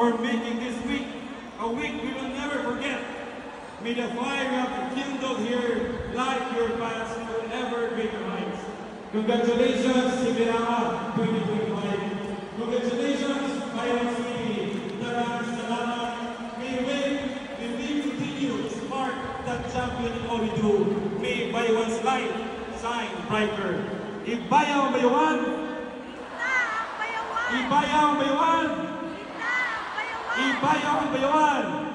for making this week a week we will never forget. May the fire you have kindled here light your paths to ever greater heights. Congratulations, Sibirama 2025. Congratulations, Byron City. May we continue to spark that champion in all we do. May Bayawan's light shine brighter. Ibayaw Bayawan! Ibayaw Bayawan! Ibayaw Bayawan!